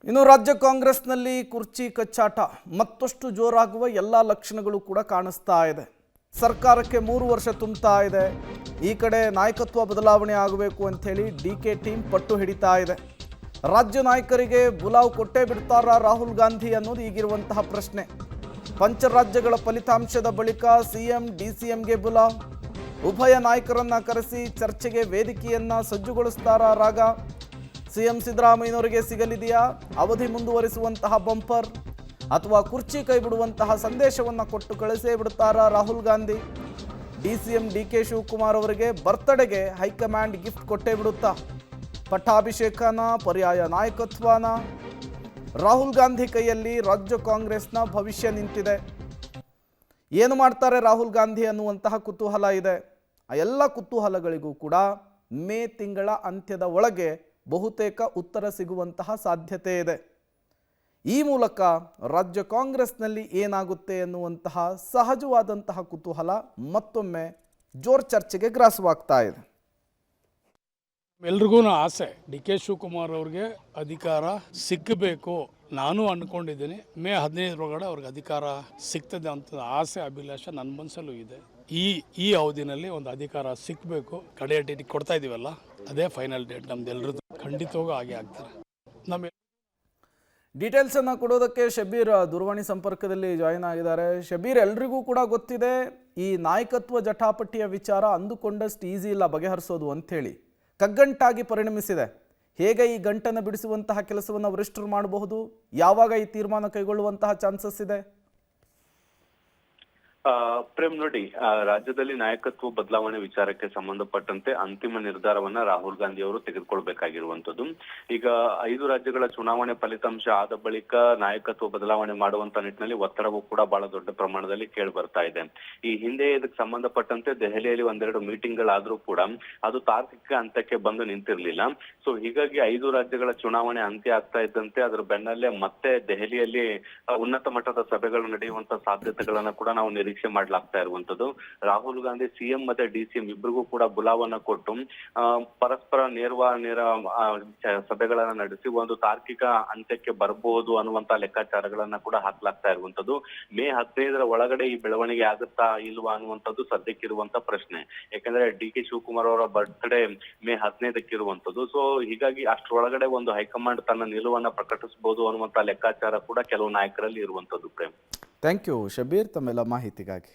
ಇನ್ನು ರಾಜ್ಯ ಕಾಂಗ್ರೆಸ್ನಲ್ಲಿ ಕುರ್ಚಿ ಕಚ್ಚಾಟ ಮತ್ತಷ್ಟು ಜೋರಾಗುವ ಎಲ್ಲ ಲಕ್ಷಣಗಳು ಕೂಡ ಕಾಣಿಸ್ತಾ ಇದೆ. ಸರ್ಕಾರಕ್ಕೆ 3 ವರ್ಷ ತುಂಬುತ್ತಾ ಇದೆ. ಈ ಕಡೆ ನಾಯಕತ್ವ ಬದಲಾವಣೆ ಆಗಬೇಕು ಅಂತ ಹೇಳಿ ಡಿಕೆ ಟೀಮ್ ಪಟ್ಟು ಹಿಡಿತಾ ಇದೆ. ರಾಜ್ಯ ನಾಯಕರಿಗೆ ಬುಲಾವ್ ಕೊಟ್ಟೇ ಬಿಡ್ತಾರಾ ರಾಹುಲ್ ಗಾಂಧಿ ಅನ್ನೋದು ಈಗಿರುವಂತಹ ಪ್ರಶ್ನೆ. ಪಂಚರಾಜ್ಯಗಳ ಫಲಿತಾಂಶದ ಬಳಿಕ ಸಿಎಂ ಡಿಸಿಎಂಗೆ ಬುಲಾವ್, ಉಭಯ ನಾಯಕರನ್ನ ಕರೆಸಿ ಚರ್ಚೆಗೆ ವೇದಿಕೆಯನ್ನ ಸಜ್ಜುಗೊಳಿಸ್ತಾರಾ ರಾಗ? ಸಿಎಂ ಸಿದ್ದರಾಮಯ್ಯನವರಿಗೆ ಸಿಗಲಿದೆಯಾ ಅವಧಿ ಮುಂದುವರಿಸುವಂತಹ ಬಂಪರ್, ಅಥವಾ ಕುರ್ಚಿ ಕೈ ಬಿಡುವಂತಹ ಸಂದೇಶವನ್ನು ಕೊಟ್ಟು ಕಳಿಸೇ ಬಿಡುತ್ತಾರಾ ರಾಹುಲ್ ಗಾಂಧಿ? ಡಿಸಿಎಂ ಡಿಕೆ ಶಿವಕುಮಾರ್ ಅವರಿಗೆ ಬರ್ತ್ಡೇಗೆ ಹೈಕಮಾಂಡ್ ಗಿಫ್ಟ್ ಕೊಟ್ಟೇ ಬಿಡುತ್ತಾ? ಪಟ್ಟಾಭಿಷೇಕನ, ಪರ್ಯಾಯ ನಾಯಕತ್ವನ? ರಾಹುಲ್ ಗಾಂಧಿ ಕೈಯಲ್ಲಿ ರಾಜ್ಯ ಕಾಂಗ್ರೆಸ್ನ ಭವಿಷ್ಯ ನಿಂತಿದೆ. ಏನು ಮಾಡ್ತಾರೆ ರಾಹುಲ್ ಗಾಂಧಿ ಅನ್ನುವಂತಹ ಕುತೂಹಲ ಇದೆ. ಆ ಎಲ್ಲ ಕುತೂಹಲಗಳಿಗೂ ಕೂಡ ಮೇ ತಿಂಗಳ ಅಂತ್ಯದ ಒಳಗೆ ಬಹುತೇಕ ಉತ್ತರ ಸಿಗುವಂತಹ ಸಾಧ್ಯತೆ ಇದೆ. ಈ ಮೂಲಕ ರಾಜ್ಯ ಕಾಂಗ್ರೆಸ್ನಲ್ಲಿ ಏನಾಗುತ್ತೆ ಎನ್ನುವಂತಹ ಸಹಜವಾದಂತಹ ಕುತೂಹಲ ಮತ್ತೊಮ್ಮೆ ಜೋರ್ ಚರ್ಚೆಗೆ ಗ್ರಾಸವಾಗ್ತಾ ಇದೆ. ಎಲ್ರಿಗೂ ಆಸೆ ಡಿ ಕೆ ಶಿವಕುಮಾರ್ ಅವ್ರಿಗೆ ಅಧಿಕಾರ ಸಿಕ್ಕಬೇಕು. ನಾನು ಅಂದ್ಕೊಂಡಿದ್ದೀನಿ ಮೇ 15 ಅವ್ರಿಗೆ ಅಧಿಕಾರ ಸಿಗ್ತದೆ ಅಂತ ಆಸೆ, ಅಭಿಲಾಷ ನನ್ನ ಮನಸ್ಸಲ್ಲೂ ಇದೆ. ಈ ಅವಧಿನಲ್ಲಿ ಒಂದು ಅಧಿಕಾರ ಸಿಕ್ಕಬೇಕು. ಕಡೆಯ ಡೇಟ್ ಕೊಡ್ತಾ ಇದೀವಲ್ಲ, ಅದೇ ಫೈನಲ್ ಡೇಟ್ ನಮ್ದೆಲ್ಲರದ್ದು. ಖಂಡಿತವಾಗೂ ಹಾಗೆ ಆಗ್ತಾರೆ. ನಮ್ಮ ಡೀಟೇಲ್ಸ್ ಅನ್ನು ಕೊಡೋದಕ್ಕೆ ಶಬೀರ್ ದೂರವಾಣಿ ಸಂಪರ್ಕದಲ್ಲಿ ಜಾಯಿನ್ ಆಗಿದ್ದಾರೆ. ಶಬೀರ್, ಎಲ್ರಿಗೂ ಕೂಡ ಗೊತ್ತಿದೆ ಈ ನಾಯಕತ್ವ ಜಟಾಪಟಿಯ ವಿಚಾರ ಅಂದುಕೊಂಡಷ್ಟು ಈಸಿ ಇಲ್ಲ ಬಗೆಹರಿಸೋದು ಅಂಥೇಳಿ, ಕಗ್ಗಂಟಾಗಿ ಪರಿಣಮಿಸಿದೆ. ಹೇಗೆ ಈ ಗಂಟನ್ನು ಬಿಡಿಸುವಂತಹ ಕೆಲಸವನ್ನು ವರಿಷ್ಠರು ಮಾಡಬಹುದು? ಯಾವಾಗ ಈ ತೀರ್ಮಾನ ಕೈಗೊಳ್ಳುವಂತಹ ಚಾನ್ಸಸ್ ಇದೆ? ಪ್ರೇಮ್, ನೋಡಿ, ರಾಜ್ಯದಲ್ಲಿ ನಾಯಕತ್ವ ಬದಲಾವಣೆ ವಿಚಾರಕ್ಕೆ ಸಂಬಂಧಪಟ್ಟಂತೆ ಅಂತಿಮ ನಿರ್ಧಾರವನ್ನ ರಾಹುಲ್ ಗಾಂಧಿ ಅವರು ತೆಗೆದುಕೊಳ್ಬೇಕಾಗಿರುವಂತದ್ದು. ಈಗ 5 ರಾಜ್ಯಗಳ ಚುನಾವಣೆ ಫಲಿತಾಂಶ ಆದ ಬಳಿಕ ನಾಯಕತ್ವ ಬದಲಾವಣೆ ಮಾಡುವಂತ ನಿಟ್ಟಿನಲ್ಲಿ ಒತ್ತಡವೂ ಕೂಡ ಬಹಳ ದೊಡ್ಡ ಪ್ರಮಾಣದಲ್ಲಿ ಕೇಳಿ ಬರ್ತಾ ಇದೆ. ಈ ಹಿಂದೆ ಇದಕ್ಕೆ ಸಂಬಂಧಪಟ್ಟಂತೆ ದೆಹಲಿಯಲ್ಲಿ 1-2 ಮೀಟಿಂಗ್ಗಳಾದ್ರೂ ಕೂಡ ಅದು ತಾರ್ಕಿಕ ಹಂತಕ್ಕೆ ಬಂದು ನಿಂತಿರ್ಲಿಲ್ಲ. ಸೊ ಹೀಗಾಗಿ 5 ರಾಜ್ಯಗಳ ಚುನಾವಣೆ ಅಂತ್ಯ ಆಗ್ತಾ ಇದ್ದಂತೆ ಅದರ ಬೆನ್ನಲ್ಲೇ ಮತ್ತೆ ದೆಹಲಿಯಲ್ಲಿ ಉನ್ನತ ಮಟ್ಟದ ಸಭೆಗಳು ನಡೆಯುವಂತ ಸಾಧ್ಯತೆಗಳನ್ನ ಕೂಡ ನಾವು ನಿರೀಕ್ಷೆ ಮಾಡ್ಲಾಗ್ತಾ ಇರುವಂತದ್ದು. ರಾಹುಲ್ ಗಾಂಧಿ ಸಿಎಂ ಮತ್ತೆ ಡಿಸಿಎಂ ಇಬ್ಬರಿಗೂ ಕೂಡ ಬುಲಾವನ್ನ ಕೊಟ್ಟು ಪರಸ್ಪರ ನೇರ ಸಭೆಗಳನ್ನ ನಡೆಸಿ ಒಂದು ತಾರ್ಕಿಕ ಅಂತ್ಯಕ್ಕೆ ಬರಬಹುದು ಅನ್ನುವಂತ ಲೆಕ್ಕಾಚಾರಗಳನ್ನ ಕೂಡ ಹಾಕ್ಲಾಗ್ತಾ ಇರುವಂತದ್ದು. ಮೇ 15 ಒಳಗಡೆ ಈ ಬೆಳವಣಿಗೆ ಆಗುತ್ತಾ ಇಲ್ವಾ ಅನ್ನುವಂಥದ್ದು ಸದ್ಯಕ್ಕಿರುವಂತ ಪ್ರಶ್ನೆ. ಯಾಕಂದ್ರೆ ಡಿ ಕೆ ಶಿವಕುಮಾರ್ ಅವರ ಬರ್ತ್ಡೇ ಮೇ 15 ಇರುವಂತದ್ದು. ಸೊ ಹೀಗಾಗಿ ಅಷ್ಟರೊಳಗಡೆ ಒಂದು ಹೈಕಮಾಂಡ್ ತನ್ನ ನಿಲುವನ್ನ ಪ್ರಕಟಿಸಬಹುದು ಅನ್ನುವಂತ ಲೆಕ್ಕಾಚಾರ ಕೂಡ ಕೆಲವು ನಾಯಕರಲ್ಲಿ ಇರುವಂತದ್ದು. ಪ್ರೇಮ್, ಥ್ಯಾಂಕ್ ಯು ಶಬೀರ್ ತಮ್ಮೆಲ್ಲ ಮಾಹಿತಿಗಾಗಿ.